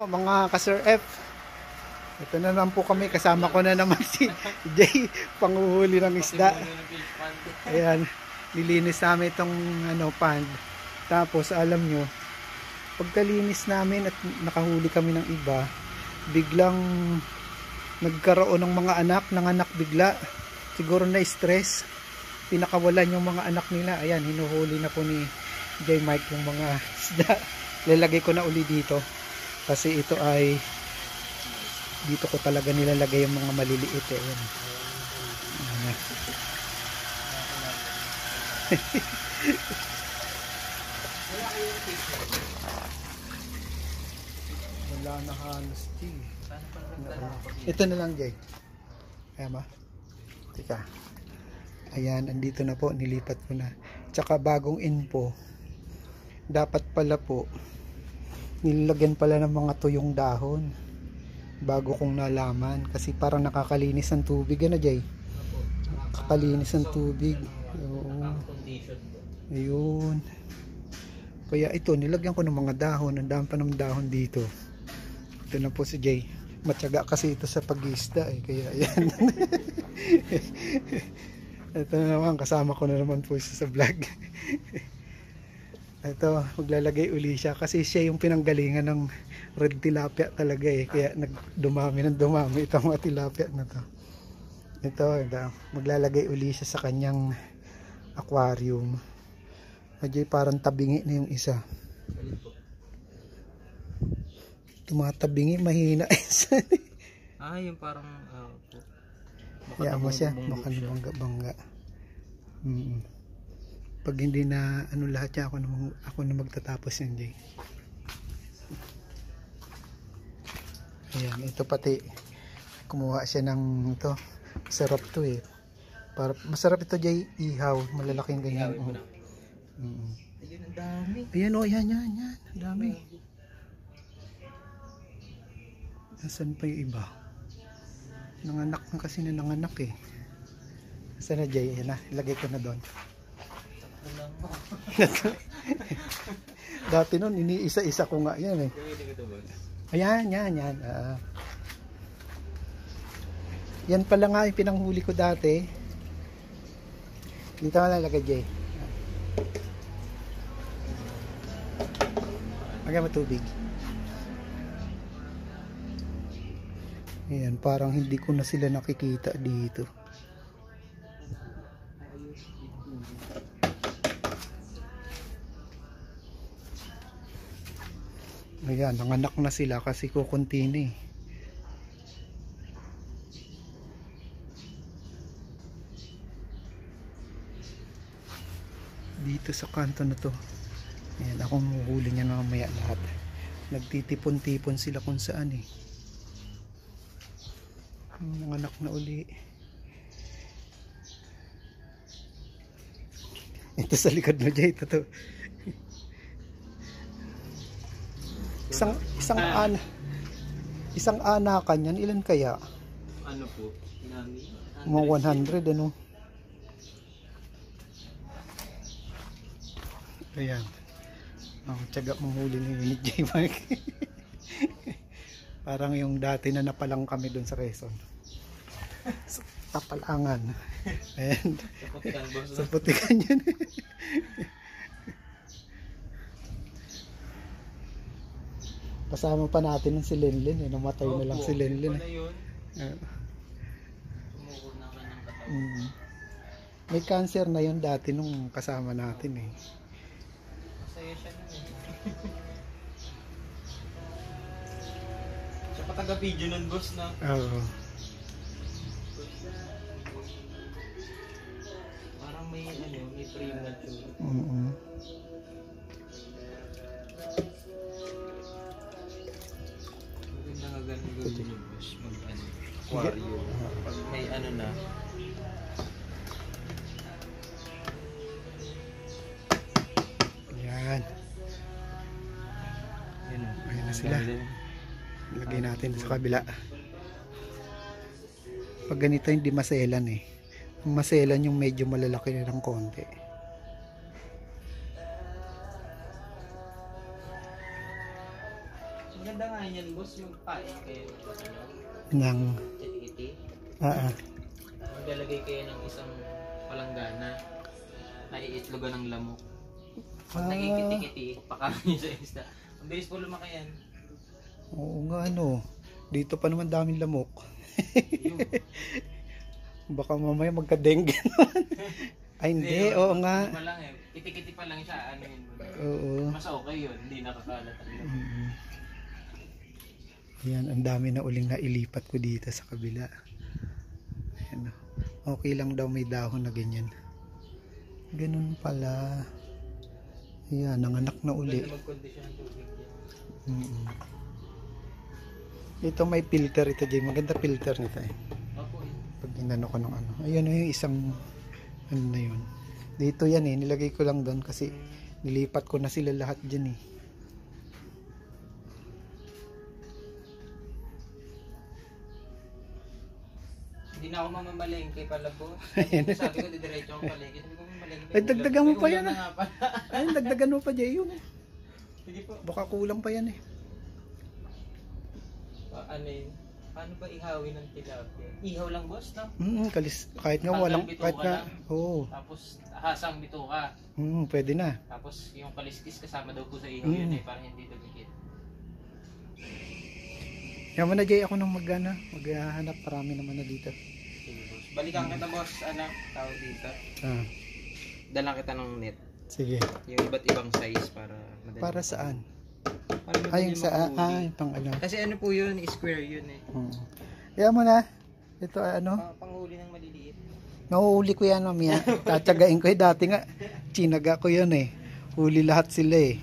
Mga ka-Sir F, ito na naman po kami, kasama ko na naman si Jay, panguhuli ng isda. Ayan, nilinis namin itong pond. Tapos alam nyo, pagkalinis namin at nakahuli kami ng iba, biglang nagkaroon ng mga nanganak bigla. Siguro na stress, pinakawalan yung mga anak nila. Ayan, hinuhuli na po ni Jay Mike yung mga isda. Lalagay ko na uli dito. Kasi ito ay dito ko talaga nilalagay yung mga maliliit eh. Ayan. Wala na halos Jay. Ito na lang Jay. Ayan ba? Teka. Ayan, andito na po, nilipat ko na. Tsaka bagong info, dapat pala po nilagyan pala ng mga tuyong dahon bago kong nalaman, kasi parang nakakalinis ng tubig. Ano Jay? Nakakalinis ng tubig. Oo. Ayun. Kaya ito, nilagyan ko ng mga dahon. Ang dami pa ng dahon dito. Ito na po si Jay. Matyaga kasi ito sa pag-isda eh. Kaya ayan. Ito na naman, kasama ko na naman po siya sa vlog. Ito, maglalagay uli siya kasi siya yung pinanggalingan ng red tilapia talaga eh. Kaya dumami itong mga tilapia na to. Ito, maglalagay uli siya sa kanyang aquarium. Medyo parang tabingi na yung isa. Tumatabingi, mahina. Yung parang kaya mo siya, makalibangga-bangga. Pag hindi na lahat niya, ako na magtatapos yan Jay. Ayan, ito pati kumuha siya ng ito. Masarap to eh. Masarap ito Jay, ihaw, malalaking ganyan. Ayun, ang dami. Ayan o, yan. Ang dami. Nasaan pa yung iba? Nanganak na kasi na nanganak eh. Nasaan na Jay? Ayan na, ilagay ko na doon. Dati nun, iniisa-isa ko nga yan eh. Ayan. Yan pala nga yung pinanghuli ko dati. Dito ka lalagay Jay. Maganda matubig. Ayan, parang hindi ko na sila nakikita dito. Ayan, nanganak na sila kasi kukunti na eh. Dito sa kanto na to. Ayan, akong huli niya na mamaya lahat. Nagtitipon-tipon sila kung saan eh. Nanganak na uli. Ito sa likod mo Jay, ito to. Isang anakan yan, ilan kaya? Ano po? Mga 100 ano? Ayan. Tiyaga mong huli ni J. Mark. Parang yung dati na napalang kami dun sa Quezon. Tapalangan. Ayan. Sa putikan yan. Kasama pa natin ng si Lenlen eh. Namatay na lang si Lenlen eh. May cancer na yun dati nung kasama natin eh. Masaya siya nun eh. Siya pa taga-video nun boss na. Oo. Parang may premature. Ganun yung boss aquarium. Pag may na Ayan. Ayan na sila. Lagay natin sa kabila. Pag ganito hindi maselan eh. Ang maselan yung medyo malalaki na ng konti. Maganda nga yan, boss. Magpain kayo ng ano, Ng, kitty. ah, Maglalagay kayo ng isang palanggana na iitlogan ng lamok. Pag Ah. nagkikiti-kiti, pakain nyo sa isda. Ang bilis po lumaki yan. oo nga ano. Dito pa naman daming lamok. Yun. Baka mamaya magka-dengue naman. Ay hindi, oo nga. Ano pa lang eh. Kiti-kiti pa lang siya. Ano yun? Oo. Mas okay yun. Hindi nakakalat ang lamok. Mm. Yan, ang dami na uling nailipat ko dito sa kabila. Ayan, okay lang daw may dahon na ganyan. Ganun pala. Ayan, nanganak na uli. Pwede mag-condition ng tubig yan. Mm. Ito may filter ito, Jay. Maganda filter nito eh. Opo eh. Pag inano ko ng ano. Ayun yung isang ano na yun. Dito yan eh. Nilagay ko lang doon kasi nilipat ko na sila lahat dyan eh. Hindi na ako mamamalengke pala po. Sabi ko, didiretso akong palengke. Sabi ko, mamalengke. Ay, dagdagan mo pa yan, May ulam na nga pala. Ay, dagdagan mo pa, Jay. Yun. Sige po. Baka kulang pa yan eh. Ano yun? Paano ba ihawin ng tilapia? Ihaw lang, boss, no? Kalis, kahit nga Tanggal walang, bituka kahit nga, lang. oo. Tapos hasang bituka. Pwede na. Tapos yung kaliskis kasama daw po sa ihaw Mm. yun eh, para hindi dumikit. Yan mo na, Jay, ako nang maghahanap, parami naman na dito. Sige, boss. Balikan kita, boss. Ano? Tawag dito. Ah, Dalang kita ng net. sige. Yung iba't ibang size para madali. Para saan? Para madali Ay, yung sa, makahuli. pang ano. Kasi ano po yun, square yun eh. Yan mo na. Ito, ano, Panghuli ng maliliit. nahuhuli ko yan, mamaya. Tatsagain ko eh. Dati nga, chinaga ko yun eh. Huli lahat sila eh.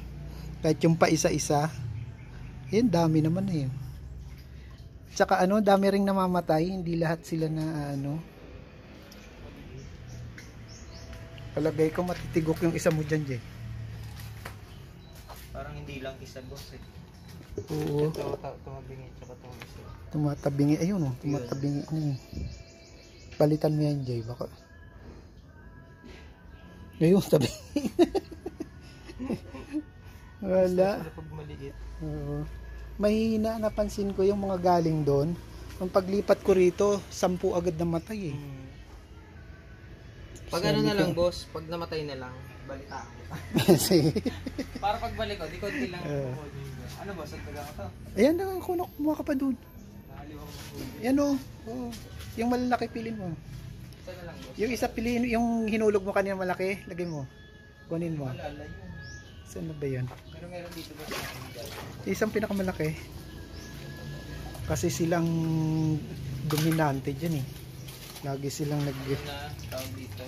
Kahit yung pa isa-isa. Yan, dami naman eh. Tsaka ano, dami ring namamatay. Hindi lahat sila na ano. Palagay ko matitigok yung isa mo dyan, Jay. Parang hindi lang isa, boss eh. Oo. Ito, tumabingi, tsaka itong isa. Tumatabingi. Ayun oh, tumatabingi. Palitan mo yan, Jay. Baka. Ayun, tabingi. Wala. Basta pag maliit. Oo. May napansin ko yung mga galing doon. Nung paglipat ko rito, 10 agad namatay eh. Pag ano na lang, boss, pag namatay na lang, balita ako. Sige. Para pagbalik ko, di konti lang ako. Ano boss, ang taga ko to? Ayan na, kumuha ka pa doon. Nakaliwang mahuli. Yan o. Oh. Yung malalaki pilin mo. Isa na lang, boss. Yung isa pilin, yung hinulog mo kanina malaki, lagay mo. Kunin mo. Malala yun. Saan na ba yun? Pero meron dito, boss, na tinggal. Isang pinakamalaki. Kasi silang dominante dyan eh. Lagi silang Ito na, tawag dito.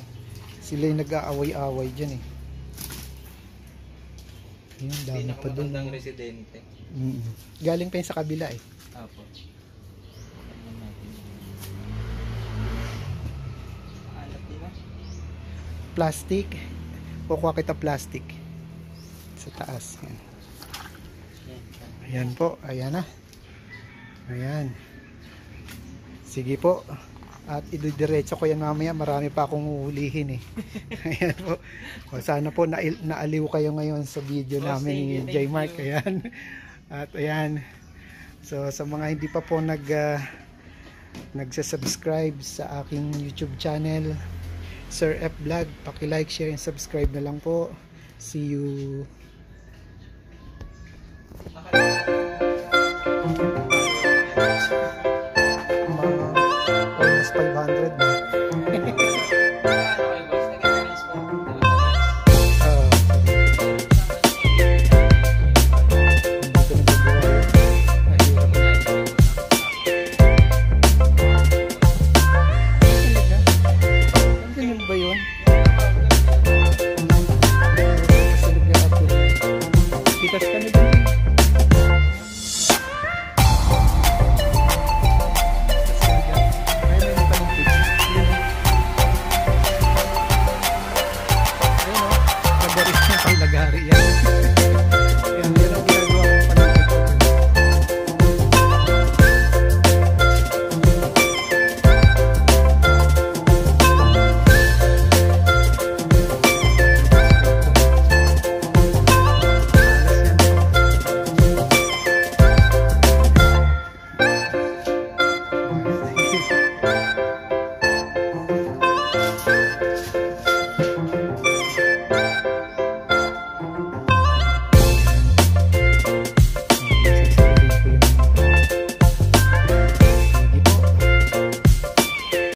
sila yung nag-aaway-aaway dyan eh. Ayun, dami pa doon. Pinakamagandang residente. Galing pa yun sa kabila eh. Apo. Tingnan natin. Alat din na. Plastic. Kukuha kita plastic. Sa taas. Yan. Yan. Ayan po. Ayan na. Ayan. Sige po. At ididiretso ko yan mamaya. Marami pa akong uhulihin eh. Ayan po. O, sana po naaliw kayo ngayon sa video namin ni J. Mark. Ayan. At ayan. So sa mga hindi pa po nagsasubscribe sa aking YouTube channel, Sir F Vlog, paki-like, share, and subscribe na lang po. See you. Almost 500 na.